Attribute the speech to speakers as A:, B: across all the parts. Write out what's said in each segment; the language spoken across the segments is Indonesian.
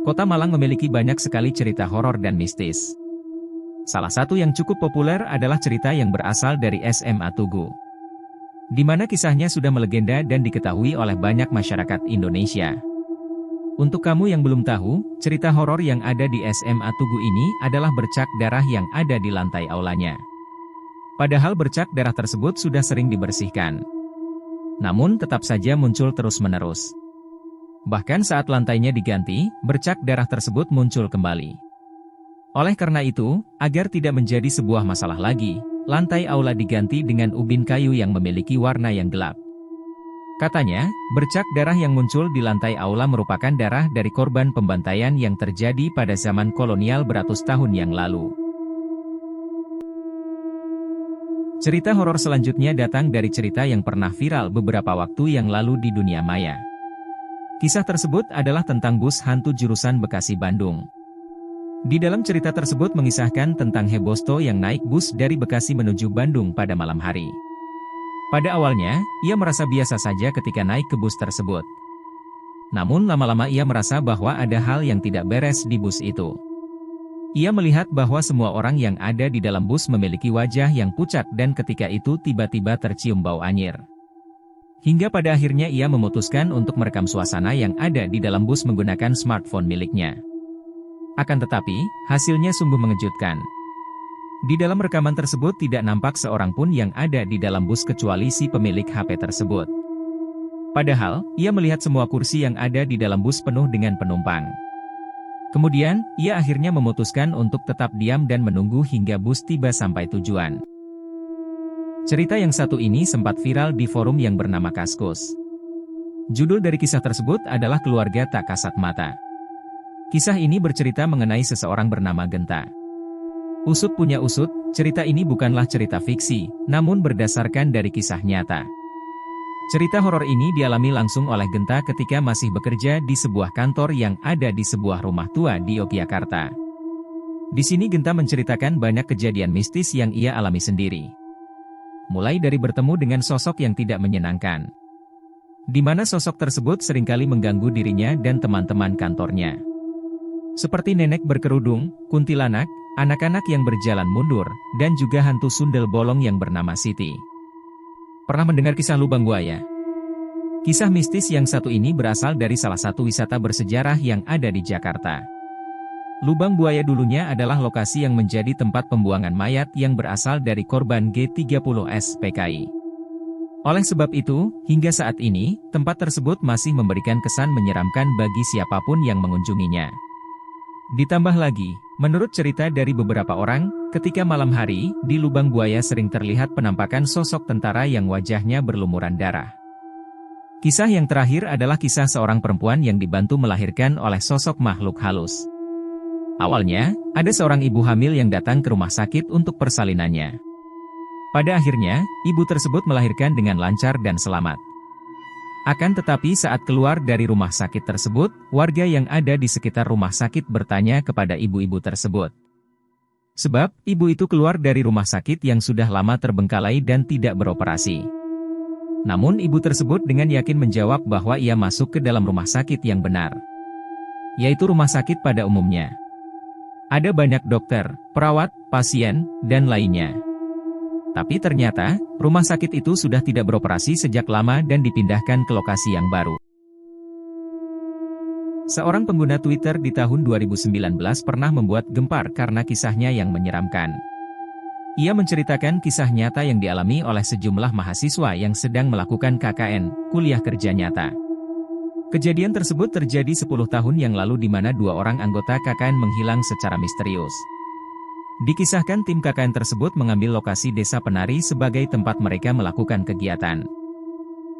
A: Kota Malang memiliki banyak sekali cerita horor dan mistis. Salah satu yang cukup populer adalah cerita yang berasal dari SMA Tugu, di mana kisahnya sudah melegenda dan diketahui oleh banyak masyarakat Indonesia. Untuk kamu yang belum tahu, cerita horor yang ada di SMA Tugu ini adalah bercak darah yang ada di lantai aulanya. Padahal bercak darah tersebut sudah sering dibersihkan, namun tetap saja muncul terus-menerus. Bahkan saat lantainya diganti, bercak darah tersebut muncul kembali. Oleh karena itu, agar tidak menjadi sebuah masalah lagi, lantai aula diganti dengan ubin kayu yang memiliki warna yang gelap. Katanya, bercak darah yang muncul di lantai aula merupakan darah dari korban pembantaian yang terjadi pada zaman kolonial beratus tahun yang lalu. Cerita horor selanjutnya datang dari cerita yang pernah viral beberapa waktu yang lalu di dunia maya. Kisah tersebut adalah tentang bus hantu jurusan Bekasi Bandung. Di dalam cerita tersebut mengisahkan tentang Hebosto yang naik bus dari Bekasi menuju Bandung pada malam hari. Pada awalnya, ia merasa biasa saja ketika naik ke bus tersebut. Namun lama-lama ia merasa bahwa ada hal yang tidak beres di bus itu. Ia melihat bahwa semua orang yang ada di dalam bus memiliki wajah yang pucat dan ketika itu tiba-tiba tercium bau anyir. Hingga pada akhirnya ia memutuskan untuk merekam suasana yang ada di dalam bus menggunakan smartphone miliknya. Akan tetapi, hasilnya sungguh mengejutkan. Di dalam rekaman tersebut tidak nampak seorang pun yang ada di dalam bus kecuali si pemilik HP tersebut. Padahal, ia melihat semua kursi yang ada di dalam bus penuh dengan penumpang. Kemudian, ia akhirnya memutuskan untuk tetap diam dan menunggu hingga bus tiba sampai tujuan. Cerita yang satu ini sempat viral di forum yang bernama Kaskus. Judul dari kisah tersebut adalah Keluarga Tak Kasat Mata. Kisah ini bercerita mengenai seseorang bernama Genta. Usut punya usut, cerita ini bukanlah cerita fiksi, namun berdasarkan dari kisah nyata. Cerita horor ini dialami langsung oleh Genta ketika masih bekerja di sebuah kantor yang ada di sebuah rumah tua di Yogyakarta. Di sini Genta menceritakan banyak kejadian mistis yang ia alami sendiri. Mulai dari bertemu dengan sosok yang tidak menyenangkan, di mana sosok tersebut seringkali mengganggu dirinya dan teman-teman kantornya. Seperti nenek berkerudung, kuntilanak, anak-anak yang berjalan mundur, dan juga hantu sundel bolong yang bernama Siti. Pernah mendengar kisah lubang buaya? Kisah mistis yang satu ini berasal dari salah satu wisata bersejarah yang ada di Jakarta. Lubang buaya dulunya adalah lokasi yang menjadi tempat pembuangan mayat yang berasal dari korban G30S PKI. Oleh sebab itu, hingga saat ini, tempat tersebut masih memberikan kesan menyeramkan bagi siapapun yang mengunjunginya. Ditambah lagi, menurut cerita dari beberapa orang, ketika malam hari, di lubang buaya sering terlihat penampakan sosok tentara yang wajahnya berlumuran darah. Kisah yang terakhir adalah kisah seorang perempuan yang dibantu melahirkan oleh sosok makhluk halus. Awalnya, ada seorang ibu hamil yang datang ke rumah sakit untuk persalinannya. Pada akhirnya, ibu tersebut melahirkan dengan lancar dan selamat. Akan tetapi saat keluar dari rumah sakit tersebut, warga yang ada di sekitar rumah sakit bertanya kepada ibu-ibu tersebut. Sebab, ibu itu keluar dari rumah sakit yang sudah lama terbengkalai dan tidak beroperasi. Namun ibu tersebut dengan yakin menjawab bahwa ia masuk ke dalam rumah sakit yang benar, yaitu rumah sakit pada umumnya. Ada banyak dokter, perawat, pasien, dan lainnya. Tapi ternyata, rumah sakit itu sudah tidak beroperasi sejak lama dan dipindahkan ke lokasi yang baru. Seorang pengguna Twitter di tahun 2019 pernah membuat gempar karena kisahnya yang menyeramkan. Ia menceritakan kisah nyata yang dialami oleh sejumlah mahasiswa yang sedang melakukan KKN, kuliah kerja nyata. Kejadian tersebut terjadi 10 tahun yang lalu di mana 2 orang anggota KKN menghilang secara misterius. Dikisahkan tim KKN tersebut mengambil lokasi Desa Penari sebagai tempat mereka melakukan kegiatan.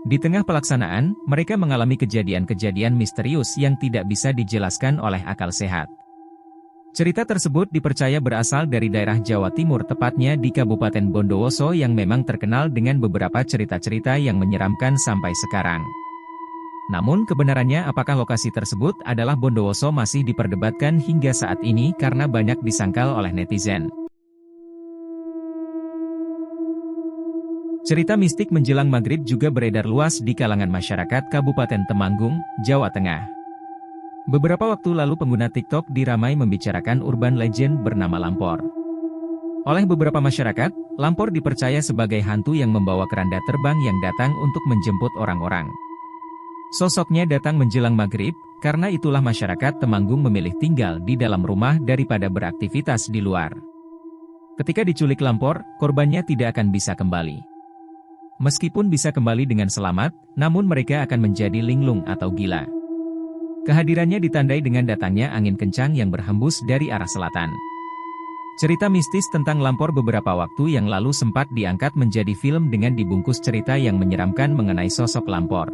A: Di tengah pelaksanaan, mereka mengalami kejadian-kejadian misterius yang tidak bisa dijelaskan oleh akal sehat. Cerita tersebut dipercaya berasal dari daerah Jawa Timur, tepatnya di Kabupaten Bondowoso yang memang terkenal dengan beberapa cerita-cerita yang menyeramkan sampai sekarang. Namun kebenarannya apakah lokasi tersebut adalah Bondowoso masih diperdebatkan hingga saat ini karena banyak disangkal oleh netizen. Cerita mistik menjelang maghrib juga beredar luas di kalangan masyarakat Kabupaten Temanggung, Jawa Tengah. Beberapa waktu lalu pengguna TikTok diramai membicarakan urban legend bernama Lampor. Oleh beberapa masyarakat, Lampor dipercaya sebagai hantu yang membawa keranda terbang yang datang untuk menjemput orang-orang. Sosoknya datang menjelang maghrib, karena itulah masyarakat Temanggung memilih tinggal di dalam rumah daripada beraktivitas di luar. Ketika diculik Lampor, korbannya tidak akan bisa kembali. Meskipun bisa kembali dengan selamat, namun mereka akan menjadi linglung atau gila. Kehadirannya ditandai dengan datangnya angin kencang yang berhembus dari arah selatan. Cerita mistis tentang Lampor beberapa waktu yang lalu sempat diangkat menjadi film dengan dibungkus cerita yang menyeramkan mengenai sosok Lampor.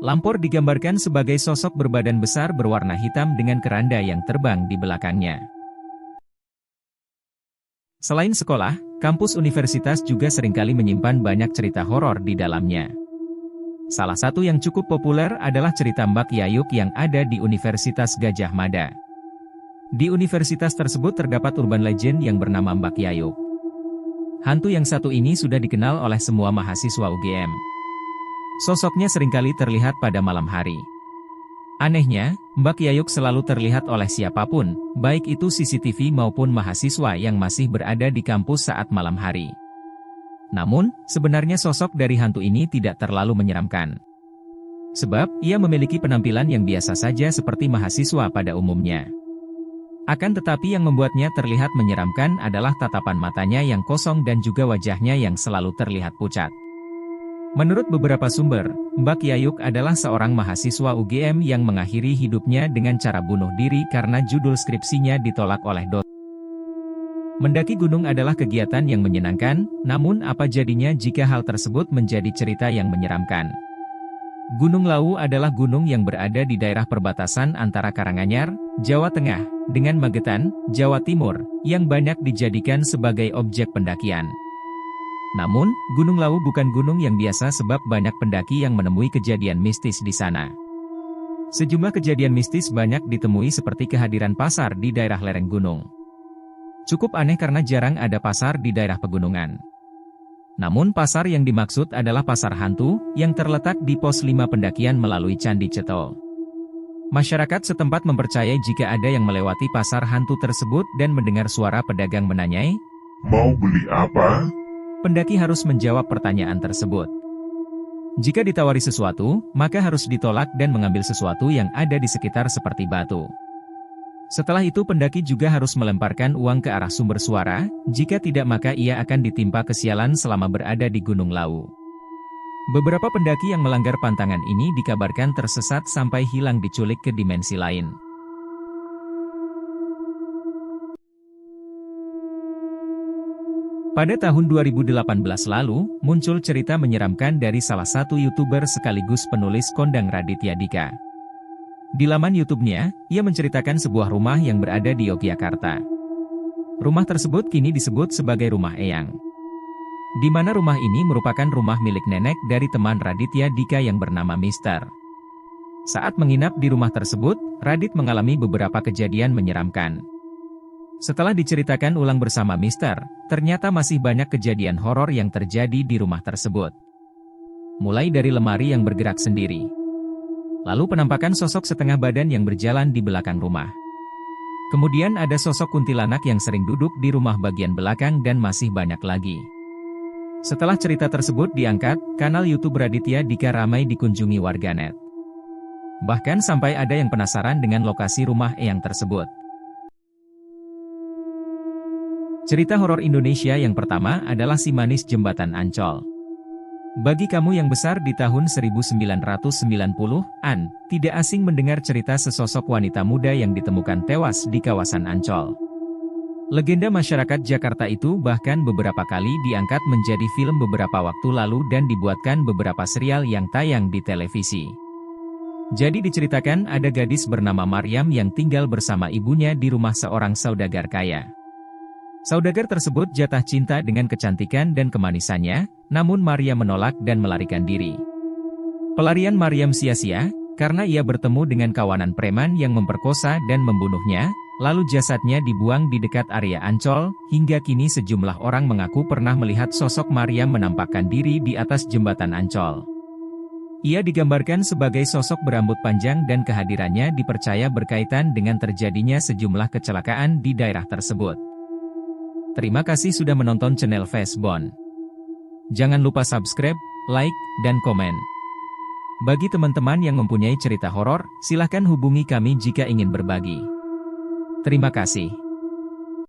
A: Lampor digambarkan sebagai sosok berbadan besar berwarna hitam dengan keranda yang terbang di belakangnya. Selain sekolah, kampus universitas juga seringkali menyimpan banyak cerita horor di dalamnya. Salah satu yang cukup populer adalah cerita Mbak Yayuk yang ada di Universitas Gadjah Mada. Di universitas tersebut terdapat urban legend yang bernama Mbak Yayuk. Hantu yang satu ini sudah dikenal oleh semua mahasiswa UGM. Sosoknya seringkali terlihat pada malam hari. Anehnya, Mbak Yayuk selalu terlihat oleh siapapun, baik itu CCTV maupun mahasiswa yang masih berada di kampus saat malam hari. Namun, sebenarnya sosok dari hantu ini tidak terlalu menyeramkan. Sebab, ia memiliki penampilan yang biasa saja seperti mahasiswa pada umumnya. Akan tetapi yang membuatnya terlihat menyeramkan adalah tatapan matanya yang kosong dan juga wajahnya yang selalu terlihat pucat. Menurut beberapa sumber, Mbak Yayuk adalah seorang mahasiswa UGM yang mengakhiri hidupnya dengan cara bunuh diri karena judul skripsinya ditolak oleh dosen. Mendaki gunung adalah kegiatan yang menyenangkan, namun apa jadinya jika hal tersebut menjadi cerita yang menyeramkan? Gunung Lawu adalah gunung yang berada di daerah perbatasan antara Karanganyar, Jawa Tengah, dengan Magetan, Jawa Timur, yang banyak dijadikan sebagai objek pendakian. Namun, Gunung Lawu bukan gunung yang biasa sebab banyak pendaki yang menemui kejadian mistis di sana. Sejumlah kejadian mistis banyak ditemui seperti kehadiran pasar di daerah lereng gunung. Cukup aneh karena jarang ada pasar di daerah pegunungan. Namun pasar yang dimaksud adalah pasar hantu, yang terletak di pos 5 pendakian melalui Candi Cetol. Masyarakat setempat mempercayai jika ada yang melewati pasar hantu tersebut dan mendengar suara pedagang menanyai,
B: "Mau beli apa?"
A: Pendaki harus menjawab pertanyaan tersebut. Jika ditawari sesuatu, maka harus ditolak dan mengambil sesuatu yang ada di sekitar seperti batu. Setelah itu pendaki juga harus melemparkan uang ke arah sumber suara, jika tidak maka ia akan ditimpa kesialan selama berada di Gunung Lawu. Beberapa pendaki yang melanggar pantangan ini dikabarkan tersesat sampai hilang diculik ke dimensi lain. Pada tahun 2018 lalu, muncul cerita menyeramkan dari salah satu YouTuber sekaligus penulis kondang Raditya Dika. Di laman YouTube-nya, ia menceritakan sebuah rumah yang berada di Yogyakarta. Rumah tersebut kini disebut sebagai Rumah Eyang. Di mana rumah ini merupakan rumah milik nenek dari teman Raditya Dika yang bernama Mister. Saat menginap di rumah tersebut, Radit mengalami beberapa kejadian menyeramkan. Setelah diceritakan ulang bersama Mister, ternyata masih banyak kejadian horor yang terjadi di rumah tersebut. Mulai dari lemari yang bergerak sendiri. Lalu penampakan sosok setengah badan yang berjalan di belakang rumah. Kemudian ada sosok kuntilanak yang sering duduk di rumah bagian belakang dan masih banyak lagi. Setelah cerita tersebut diangkat, kanal YouTube Raditya Dika ramai dikunjungi warganet. Bahkan sampai ada yang penasaran dengan lokasi rumah Eyang tersebut. Cerita horor Indonesia yang pertama adalah Si Manis Jembatan Ancol. Bagi kamu yang besar di tahun 1990-an, tidak asing mendengar cerita sesosok wanita muda yang ditemukan tewas di kawasan Ancol. Legenda masyarakat Jakarta itu bahkan beberapa kali diangkat menjadi film beberapa waktu lalu dan dibuatkan beberapa serial yang tayang di televisi. Jadi diceritakan ada gadis bernama Maryam yang tinggal bersama ibunya di rumah seorang saudagar kaya. Saudagar tersebut jatuh cinta dengan kecantikan dan kemanisannya, namun Maria menolak dan melarikan diri. Pelarian Maryam sia-sia, karena ia bertemu dengan kawanan preman yang memperkosa dan membunuhnya, lalu jasadnya dibuang di dekat area Ancol, hingga kini sejumlah orang mengaku pernah melihat sosok Maryam menampakkan diri di atas jembatan Ancol. Ia digambarkan sebagai sosok berambut panjang dan kehadirannya dipercaya berkaitan dengan terjadinya sejumlah kecelakaan di daerah tersebut. Terima kasih sudah menonton channel Fastbone. Jangan lupa subscribe, like, dan komen. Bagi teman-teman yang mempunyai cerita horor, silahkan hubungi kami jika ingin berbagi. Terima kasih.